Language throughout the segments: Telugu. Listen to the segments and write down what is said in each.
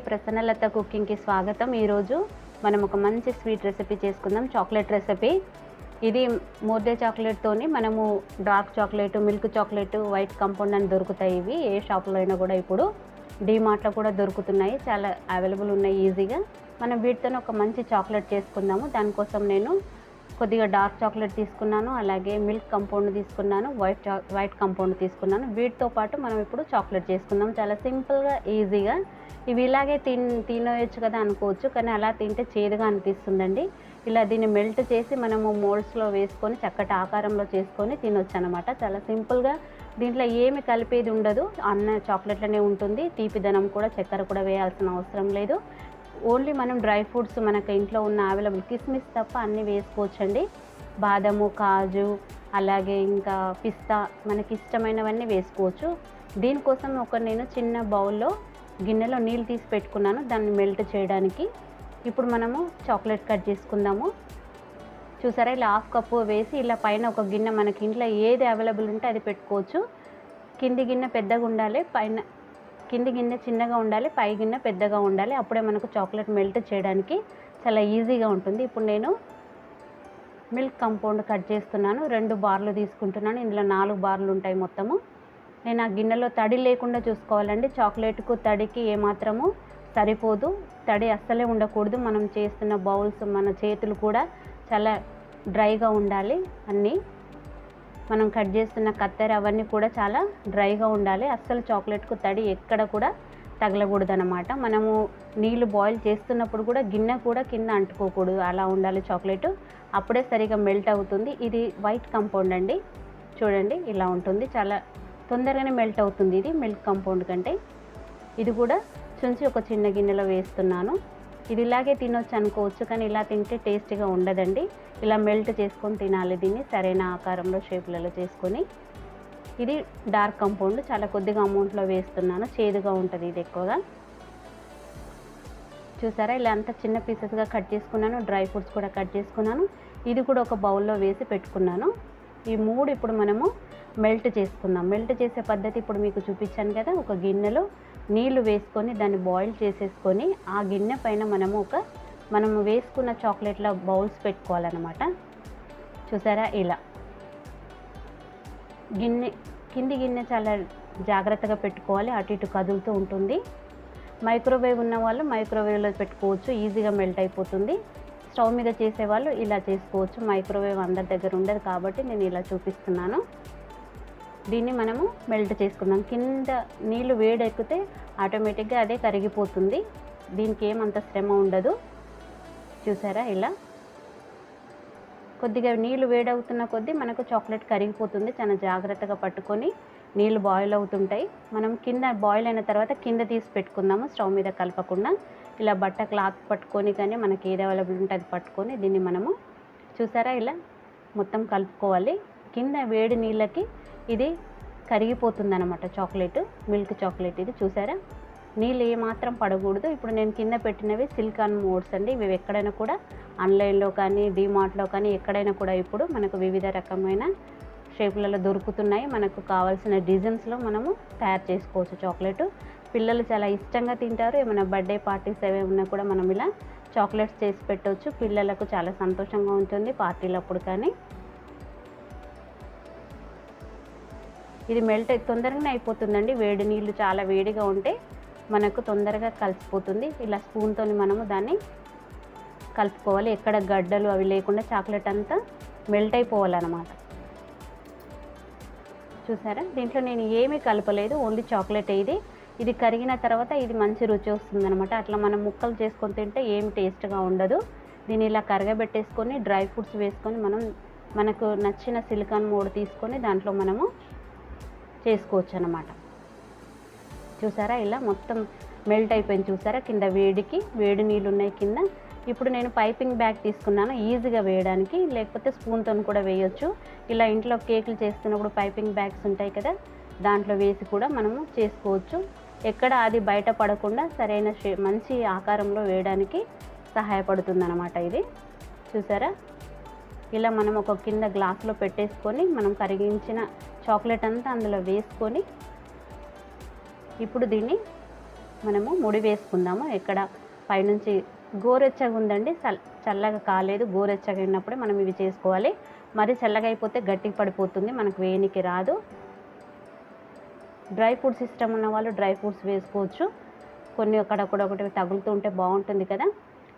ప్రసన్నలత కుకింగ్కి స్వాగతం. ఈరోజు మనం ఒక మంచి స్వీట్ రెసిపీ చేసుకుందాం, చాక్లెట్ రెసిపీ. ఇది మోర్దే చాక్లెట్తోని మనము dark chocolate, milk chocolate, white compound అని దొరుకుతాయి. ఇవి ఏ షాప్లో అయినా కూడా ఇప్పుడు డీమార్ట్లో కూడా దొరుకుతున్నాయి, చాలా అవైలబుల్ ఉన్నాయి ఈజీగా. మనం వీటితో ఒక మంచి చాక్లెట్ చేసుకుందాము. దానికోసం నేను కొద్దిగా డార్క్ చాక్లెట్ తీసుకున్నాను, అలాగే మిల్క్ కాంపౌండ్ తీసుకున్నాను, వైట్ కాంపౌండ్ తీసుకున్నాను. వీటితో పాటు మనం ఇప్పుడు చాక్లెట్ చేసుకుందాం, చాలా సింపుల్గా ఈజీగా. ఇవి ఇలాగే తినేయచ్చు కదా అనుకోవచ్చు, కానీ అలా తింటే చేదుగా అనిపిస్తుందండి. ఇలా దీన్ని మెల్ట్ చేసి మనము మోల్డ్స్లో వేసుకొని చక్కటి ఆకారంలో చేసుకొని తినొచ్చు అనమాట. చాలా సింపుల్గా, దీంట్లో ఏమి కలిపేది ఉండదు, అన్న చాక్లెట్లనే ఉంటుంది. తీపిదనం కూడా, చక్కెర కూడా వేయాల్సిన అవసరం లేదు. ఓన్లీ మనం డ్రై ఫ్రూట్స్ మనకు ఇంట్లో ఉన్న అవైలబుల్ కిస్మిస్ తప్ప అన్నీ వేసుకోవచ్చండి. బాదము, కాజు, అలాగే ఇంకా పిస్తా, మనకి ఇష్టమైనవన్నీ వేసుకోవచ్చు. దీనికోసం నేను చిన్న బౌల్లో గిన్నెలో నీళ్ళు తీసి పెట్టుకున్నాను, దాన్ని మెల్ట్ చేయడానికి. ఇప్పుడు మనము చాక్లెట్ కట్ చేసుకుందాము. చూసారా, ఇలా హాఫ్ కప్పు వేసి ఇలా పైన ఒక గిన్నె, మనకి ఇంట్లో ఏది అవైలబుల్ ఉంటే అది పెట్టుకోవచ్చు. కింది గిన్నె పెద్దగా ఉండాలి, కింది గిన్నె చిన్నగా ఉండాలి, పై గిన్నె పెద్దగా ఉండాలి. అప్పుడే మనకు చాక్లెట్ మెల్ట్ చేయడానికి చాలా ఈజీగా ఉంటుంది. ఇప్పుడు నేను మిల్క్ కాంపౌండ్ కట్ చేస్తున్నాను. 2 బార్లు తీసుకుంటున్నాను. ఇందులో 4 బార్లు ఉంటాయి మొత్తము. నేను ఆ గిన్నెలో తడి లేకుండా చూసుకోవాలండి. చాక్లెట్కు తడికి ఏమాత్రము సరిపోదు, తడి అస్సలే ఉండకూడదు. మనం చేస్తున్న బౌల్స్, మన చేతులు కూడా చాలా డ్రైగా ఉండాలి. అన్నీ మనం కట్ చేస్తున్న కత్తెర అవన్నీ కూడా చాలా డ్రైగా ఉండాలి. అస్సలు చాక్లెట్కు తడి ఎక్కడ కూడా తగలకూడదు అనమాట. మనము నీళ్ళు బాయిల్ చేస్తున్నప్పుడు కూడా గిన్నె కూడా కింద అంటుకోకూడదు, అలా ఉండాలి చాక్లెట్. అప్పుడే సరిగా మెల్ట్ అవుతుంది. ఇది వైట్ కాంపౌండ్ అండి, చూడండి ఇలా ఉంటుంది, చాలా తొందరగానే మెల్ట్ అవుతుంది ఇది మిల్క్ కాంపౌండ్ కంటే. ఇది కూడా చుంచి ఒక చిన్న గిన్నెలో వేస్తున్నాను. ఇది ఇలాగే తినొచ్చు అనుకోవచ్చు, కానీ ఇలా తింటే టేస్టీగా ఉండదండి. ఇలా మెల్ట్ చేసుకొని తినాలి దీన్ని, సరైన ఆకారంలో, షేప్లలో చేసుకొని. ఇది డార్క్ కాంపౌండ్, చాలా కొద్దిగా అమౌంట్లో వేస్తున్నాను, చేదుగా ఉంటుంది ఇది ఎక్కువగా. చూసారా, ఇలా అంతా చిన్న పీసెస్గా కట్ చేసుకున్నాను. డ్రై ఫ్రూట్స్ కూడా కట్ చేసుకున్నాను. ఇది కూడా ఒక బౌల్లో వేసి పెట్టుకున్నాను. ఈ 3 ఇప్పుడు మనము మెల్ట్ చేసుకుందాం. మెల్ట్ చేసే పద్ధతి ఇప్పుడు మీకు చూపించాను కదా. ఒక గిన్నెలో నీళ్లు వేసుకొని దాన్ని బాయిల్ చేసేసుకొని ఆ గిన్నె పైన మనము వేసుకున్న చాక్లెట్ల బౌల్స్ పెట్టుకోవాలన్నమాట. చూసారా, ఇలా కింది గిన్నె చాలా జాగ్రత్తగా పెట్టుకోవాలి, అటు ఇటు కదులుతూ ఉంటుంది. మైక్రోవేవ్ ఉన్న వాళ్ళు మైక్రోవేవ్లో పెట్టుకోవచ్చు, ఈజీగా మెల్ట్ అయిపోతుంది. స్టవ్ మీద చేసేవాళ్ళు ఇలా చేసుకోవచ్చు. మైక్రోవేవ్ అందరి దగ్గర ఉండదు కాబట్టి నేను ఇలా చూపిస్తున్నాను. దీన్ని మనము మెల్ట్ చేసుకుందాం. కింద నీళ్ళు వేడెక్కితే ఆటోమేటిక్గా అదే కరిగిపోతుంది, దీనికి ఏమంత శ్రమ ఉండదు. చూసారా, ఇలా కొద్దిగా నీళ్ళు వేడవుతున్న కొద్దీ మనకు చాక్లెట్ కరిగిపోతుంది. చాలా జాగ్రత్తగా పట్టుకొని, నీళ్ళు బాయిల్ అవుతుంటాయి. మనం కింద బాయిల్ అయిన తర్వాత కింద తీసి పెట్టుకుందాము, స్టవ్ మీద కలపకుండా. ఇలా క్లాత్ పట్టుకొని, కానీ మనకి ఏది అవైలబుల్ ఉంటే అది పట్టుకొని దీన్ని మనము, చూసారా, ఇలా మొత్తం కలుపుకోవాలి. కింద వేడి నీళ్ళకి ఇది కరిగిపోతుంది అనమాట చాక్లెట్, మిల్క్ చాక్లెట్ ఇది. చూసారా, నీళ్ళు ఏమాత్రం పడకూడదు. ఇప్పుడు నేను కింద పెట్టినవి సిలికాన్ మోల్డ్స్ అండి. ఇవి ఎక్కడైనా కూడా ఆన్లైన్లో కానీ, డీమార్ట్లో కానీ, ఎక్కడైనా కూడా ఇప్పుడు మనకు వివిధ రకమైన షేపులలో దొరుకుతున్నాయి. మనకు కావాల్సిన డిజైన్స్లో మనము తయారు చేసుకోవచ్చు చాక్లెట్. పిల్లలు చాలా ఇష్టంగా తింటారు. ఏమైనా బర్త్డే పార్టీస్ ఏవి ఉన్నా కూడా మనం ఇలా చాక్లెట్స్ చేసి పెట్టవచ్చు. పిల్లలకు చాలా సంతోషంగా ఉంటుంది పార్టీలప్పుడు కానీ. ఇది మెల్ట్ తొందరగానే అయిపోతుందండి. వేడి నీళ్ళు చాలా వేడిగా ఉంటే మనకు తొందరగా కలిసిపోతుంది. ఇలా స్పూన్తో మనము దాన్ని కలుపుకోవాలి, ఎక్కడ గడ్డలు అవి లేకుండా చాక్లెట్ అంతా మెల్ట్ అయిపోవాలన్నమాట. చూసారా, దీంట్లో నేను ఏమీ కలపలేదు, ఓన్లీ చాక్లెట్. ఇది కరిగిన తర్వాత ఇది మంచి రుచి వస్తుంది అనమాట. అట్లా మనం ముక్కలు చేసుకొని తింటే ఏమి టేస్ట్గా ఉండదు. దీన్ని ఇలా కరగబెట్టేసుకొని డ్రై ఫ్రూట్స్ వేసుకొని మనకు నచ్చిన సిలికాన్ మోడ్ తీసుకొని దాంట్లో మనము చేసుకోవచ్చు అన్నమాట. చూసారా, ఇలా మొత్తం మెల్ట్ అయిపోయింది. చూసారా, కింద వేడి నీళ్ళు ఉన్నాయి కింద. ఇప్పుడు నేను పైపింగ్ బ్యాగ్ తీసుకున్నాను, ఈజీగా వేయడానికి. లేకపోతే స్పూన్తో కూడా వేయొచ్చు. ఇలా ఇంట్లో కేకులు చేస్తున్నప్పుడు పైపింగ్ బ్యాగ్స్ ఉంటాయి కదా, దాంట్లో వేసి కూడా మనము చేసుకోవచ్చు. ఎక్కడ అది బయట పడకుండా సరైన మంచి ఆకారంలో వేయడానికి సహాయపడుతుంది అన్నమాట ఇది. చూసారా, ఇలా మనం ఒక కింద గ్లాసులో పెట్టేసుకొని మనం కరిగించిన చాక్లెట్ అంతా అందులో వేసుకొని ఇప్పుడు దీన్ని మనము ముడి వేసుకుందాము. ఎక్కడ పైనుంచి గోరెచ్చగా ఉందండి, చల్లగా కాలేదు. గోరెచ్చగా ఉన్నప్పుడే మనం ఇవి చేసుకోవాలి. మరి చల్లగా అయిపోతే గట్టిగా పడిపోతుంది, మనకు వేయనికి రాదు. డ్రై ఫ్రూట్స్ ఇష్టం ఉన్న వాళ్ళు డ్రై ఫ్రూట్స్ వేసుకోవచ్చు. కొన్ని అక్కడొకటి తగులుతూ ఉంటే బాగుంటుంది కదా.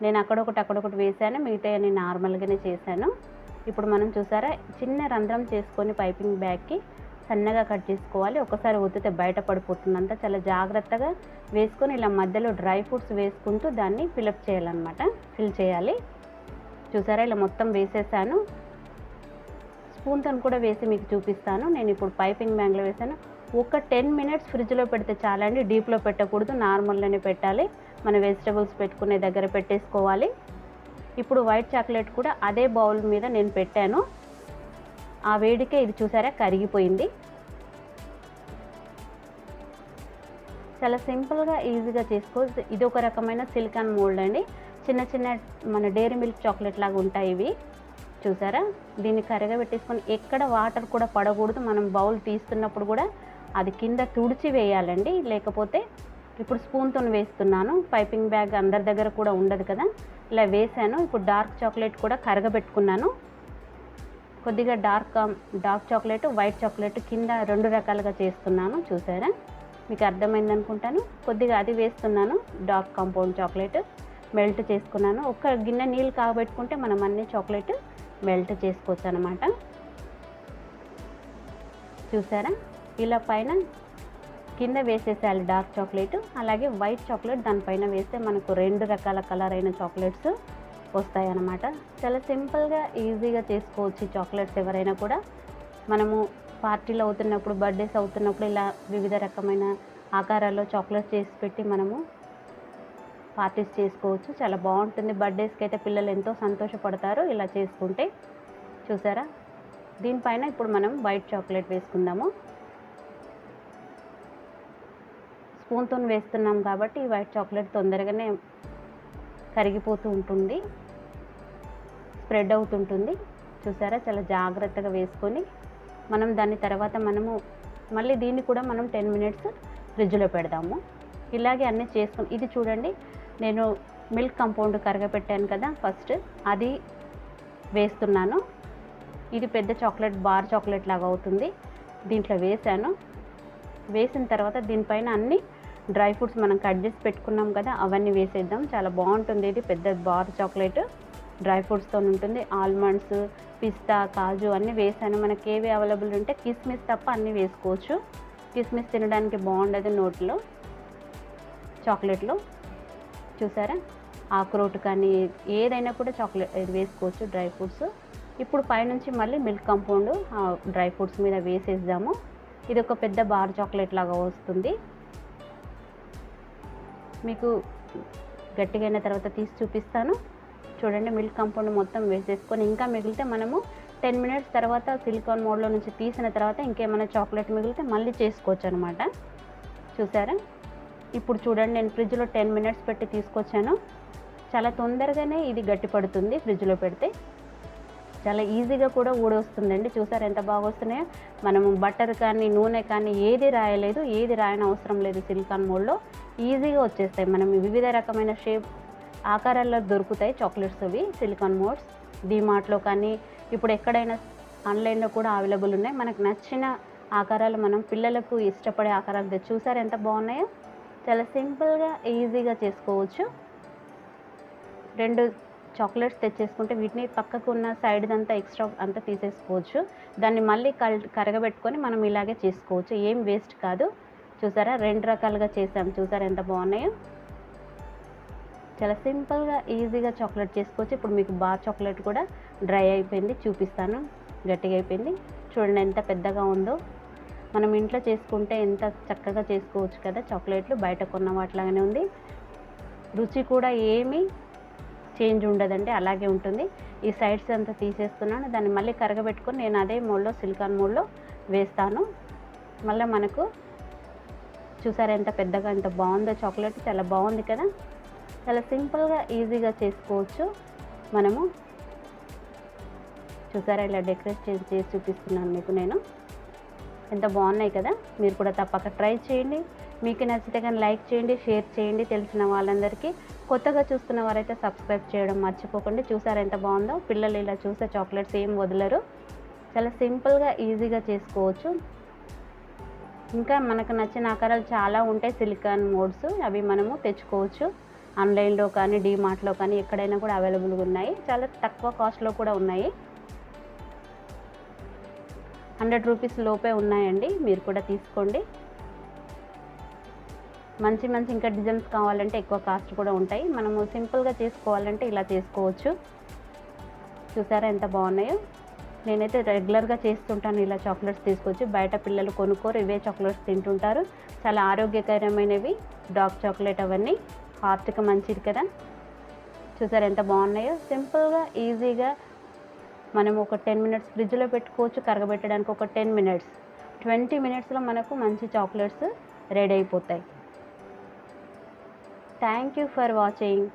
నేను అక్కడొకటి వేసాను, మిగతా నేను నార్మల్గానే చేశాను. ఇప్పుడు మనం చూసారా, చిన్న రంధ్రం చేసుకొని పైపింగ్ బ్యాగ్కి సన్నగా కట్ చేసుకోవాలి. ఒకసారి ఒత్తితే బయట పడిపోతుంది అంతా. చాలా జాగ్రత్తగా వేసుకొని ఇలా మధ్యలో డ్రై ఫ్రూట్స్ వేసుకుంటూ దాన్ని ఫిల్ చేయాలి. చూసారా, ఇలా మొత్తం వేసేసాను. స్పూన్తో కూడా వేసి మీకు చూపిస్తాను. నేను ఇప్పుడు పైపింగ్ బ్యాగ్లో వేసాను. ఒక 10 మినిట్స్ ఫ్రిడ్జ్లో పెడితే చాలండి. డీప్లో పెట్టకూడదు, నార్మల్లోనే పెట్టాలి. మన వెజిటబుల్స్ పెట్టుకునే దగ్గర పెట్టేసుకోవాలి. ఇప్పుడు వైట్ చాక్లెట్ కూడా అదే బౌల్ మీద నేను పెట్టాను. ఆ వేడికే ఇది చూసారా కరిగిపోయింది. చాలా సింపుల్గా ఈజీగా చేసుకోవచ్చు. ఇది ఒక రకమైన సిలికాన్ మోల్డ్ అండి. చిన్న మన డైరీ మిల్క్ చాక్లెట్ లాగా ఉంటాయి ఇవి. చూసారా, దీన్ని కరగబెట్టేసుకొని ఎక్కడ వాటర్ కూడా పడకూడదు. మనం బౌల్ తీస్తున్నప్పుడు కూడా అది కింద తుడిచి వేయాలండి, లేకపోతే ఇప్పుడు స్పూన్తో వేస్తున్నాను. పైపింగ్ బ్యాగ్ అందరి దగ్గర కూడా ఉండదు కదా, ఇలా వేసాను. ఇప్పుడు డార్క్ చాక్లెట్ కూడా కరగబెట్టుకున్నాను. కొద్దిగా డార్క్ చాక్లెట్, వైట్ చాక్లెట్ కింద 2 రకాలుగా చేస్తున్నాను. చూసారా, మీకు అర్థమైంది అనుకుంటాను. కొద్దిగా అది వేస్తున్నాను. డార్క్ కాంపౌండ్ చాక్లెట్ మెల్ట్ చేసుకున్నాను. ఒక గిన్నె నీళ్ళు కాగబెట్టుకుంటే మనం అన్ని చాక్లెట్ మెల్ట్ చేసుకోవచ్చు అనమాట. చూసారా, ఇలా పైన కింద వేసేసేయాలి డార్క్ చాక్లెట్. అలాగే వైట్ చాక్లెట్ దానిపైన వేస్తే మనకు 2 రకాల కలర్ అయిన చాక్లెట్స్ వస్తాయి అన్నమాట. చాలా సింపుల్గా ఈజీగా చేసుకోవచ్చు ఈ చాక్లెట్స్. ఎవరైనా కూడా మనము పార్టీలు అవుతున్నప్పుడు, బర్త్డేస్ అవుతున్నప్పుడు ఇలా వివిధ రకమైన ఆకారాల్లో చాక్లెట్స్ చేసి పెట్టి మనము పార్టీస్ చేసుకోవచ్చు. చాలా బాగుంటుంది. బర్త్డేస్కి అయితే పిల్లలు ఎంతో సంతోషపడతారు ఇలా చేసుకుంటే. చూసారా, దీనిపైన ఇప్పుడు మనం వైట్ చాక్లెట్ వేసుకుందాము. స్పూన్తో వేస్తున్నాం కాబట్టి ఈ వైట్ చాక్లెట్ తొందరగానే కరిగిపోతూ ఉంటుంది, స్ప్రెడ్ అవుతుంటుంది. చూసారా, చాలా జాగ్రత్తగా వేసుకొని మనం దాని తర్వాత మళ్ళీ దీన్ని కూడా మనం 10 మినిట్స్ ఫ్రిడ్జ్లో పెడదాము. ఇలాగే అన్నీ చేసుకొని, ఇది చూడండి, నేను మిల్క్ కంపౌండ్ కరగపెట్టాను కదా ఫస్ట్, అది వేస్తున్నాను. ఇది పెద్ద చాక్లెట్, బార్ చాక్లెట్ లాగా అవుతుంది. దీంట్లో వేసాను. వేసిన తర్వాత దీనిపైన అన్ని డ్రై ఫ్రూట్స్ మనం కట్ చేసి పెట్టుకున్నాం కదా, అవన్నీ వేసేద్దాం. చాలా బాగుంటుంది. ఇది పెద్ద బార్ చాక్లెట్ డ్రై ఫ్రూట్స్తో ఉంటుంది. ఆల్మండ్స్, పిస్తా, కాజు అన్నీ వేసాను. మనకి ఏవి అవైలబుల్ ఉంటే, కిస్మిస్ తప్ప అన్నీ వేసుకోవచ్చు. కిస్మిస్ తినడానికి బాగుండదు నోట్లో, చాక్లెట్లో. చూసారా, ఆక్రోట్ కానీ ఏదైనా కూడా చాక్లెట్ ఇది వేసుకోవచ్చు, డ్రై ఫ్రూట్స్. ఇప్పుడు పైనుంచి మళ్ళీ మిల్క్ కంపౌండ్ డ్రై ఫ్రూట్స్ మీద వేసేద్దాము. ఇది ఒక పెద్ద బార్ చాక్లెట్ లాగా వస్తుంది. మీకు గట్టిగా అయిన తర్వాత తీసి చూపిస్తాను. చూడండి, మిల్క్ కంపౌండ్ మొత్తం వేసేసుకొని ఇంకా మిగిలితే మనము 10 మినిట్స్ తర్వాత సిలికాన్ మోడ్లో నుంచి తీసిన తర్వాత ఇంకేమైనా చాక్లెట్ మిగిలితే మళ్ళీ చేసుకోవచ్చు అనమాట. చూసారా, ఇప్పుడు చూడండి, నేను ఫ్రిడ్జ్లో 10 మినిట్స్ పెట్టి తీసుకొచ్చాను. చాలా తొందరగానే ఇది గట్టి పడుతుంది ఫ్రిడ్జ్లో పెడితే. చాలా ఈజీగా కూడా ఊడొస్తుందండి. చూసారా ఎంత బాగా వస్తున్నాయో. మనము బటర్ కానీ నూనె కానీ ఏది రాయలేదు, ఏది రాయని అవసరం లేదు. సిలికాన్ మోల్డ్లో ఈజీగా వచ్చేస్తాయి. మనం వివిధ రకమైన షేప్, ఆకారాల్లో దొరుకుతాయి చాక్లెట్స్. అవి సిలికాన్ మోల్డ్స్ డీమార్ట్లో కానీ ఇప్పుడు ఎక్కడైనా ఆన్లైన్లో కూడా అవైలబుల్ ఉన్నాయి. మనకు నచ్చిన ఆకారాలు, మనం పిల్లలకు ఇష్టపడే ఆకారాలు చూసారా ఎంత బాగున్నాయో. చాలా సింపుల్గా ఈజీగా చేసుకోవచ్చు. 2 చాక్లెట్స్ తెచ్చేసుకుంటే వీటిని పక్కకు ఉన్న సైడ్దంతా ఎక్స్ట్రా అంతా తీసేసుకోవచ్చు. దాన్ని మళ్ళీ కరగబెట్టుకొని మనం ఇలాగే చేసుకోవచ్చు, ఏం వేస్ట్ కాదు. చూసారా, 2 రకాలుగా చేసాం. చూసారా ఎంత బాగున్నాయో. చాలా సింపుల్గా ఈజీగా చాక్లెట్ చేసుకోవచ్చు. ఇప్పుడు మీకు బార్ చాక్లెట్ కూడా డ్రై అయిపోయింది, చూపిస్తాను. గట్టిగా అయిపోయింది. చూడండి ఎంత పెద్దగా ఉందో. మనం ఇంట్లో చేసుకుంటే ఎంత చక్కగా చేసుకోవచ్చు కదా చాక్లెట్లు. బయట కొన్న వాటిలాగానే ఉంది. రుచి కూడా ఏమీ చేంజ్ ఉండదండి, అలాగే ఉంటుంది. ఈ సైడ్స్ అంతా తీసేస్తున్నాను. దాన్ని మళ్ళీ కరగబెట్టుకొని నేను అదే మోల్డ్లో, సిలికాన్ మోల్డ్లో వేస్తాను. మళ్ళీ మనకు చూసారా ఎంత పెద్దగా, ఎంత బాగుందో చాక్లెట్. చాలా బాగుంది కదా. చాలా సింపుల్గా ఈజీగా చేసుకోవచ్చు మనము. చూసారా, ఇలా డెకరేట్ చేసి చూపిస్తున్నాను మీకు నేను. ఎంత బాగున్నాయి కదా. మీరు కూడా తప్పక ట్రై చేయండి. మీకు నచ్చితే కానీ లైక్ చేయండి, షేర్ చేయండి తెలిసిన వాళ్ళందరికీ. కొత్తగా చూస్తున్న వారైతే సబ్స్క్రైబ్ చేయడం మర్చిపోకండి. చూసారా ఎంత బాగుందో? పిల్లలు ఇలా చూసే చాక్లెట్స్ ఏం వదలరు. చాలా సింపుల్గా ఈజీగా చేసుకోవచ్చు. ఇంకా మనకు నచ్చిన ఆకారాలు చాలా ఉంటాయి, సిలికాన్ మోడ్స్. అవి మనము తెచ్చుకోవచ్చు ఆన్లైన్లో కానీ, డీమార్ట్లో కానీ, ఎక్కడైనా కూడా అవైలబుల్గా ఉన్నాయి. చాలా తక్కువ కాస్ట్లో కూడా ఉన్నాయి. 100 రూపీస్ లోపే ఉన్నాయండి, మీరు కూడా తీసుకోండి. మంచి మంచి ఇంకా డిజైన్స్ కావాలంటే ఎక్కువ కాస్ట్ కూడా ఉంటాయి. మనము సింపుల్గా చేసుకోవాలంటే ఇలా చేసుకోవచ్చు. చూసారా ఎంత బాగున్నాయో? నేనైతే రెగ్యులర్గా చేస్తుంటాను ఇలా చాక్లెట్స్ తీసుకొచ్చి. బయట పిల్లలు కొనుక్కోరు, ఇవే చాక్లెట్స్ తింటుంటారు. చాలా ఆరోగ్యకరమైనవి డార్క్ చాక్లెట్, అవన్నీ హార్ట్కి మంచిది కదా. చూసారా ఎంత బాగున్నాయో? సింపుల్గా ఈజీగా మనం ఒక 10 మినిట్స్ ఫ్రిడ్జ్లో పెట్టుకోవచ్చు. కరగబెట్టడానికి ఒక 10 మినిట్స్, 20 మినిట్స్లో మనకు మంచి చాక్లెట్స్ రెడీ అయిపోతాయి. Thank you for watching.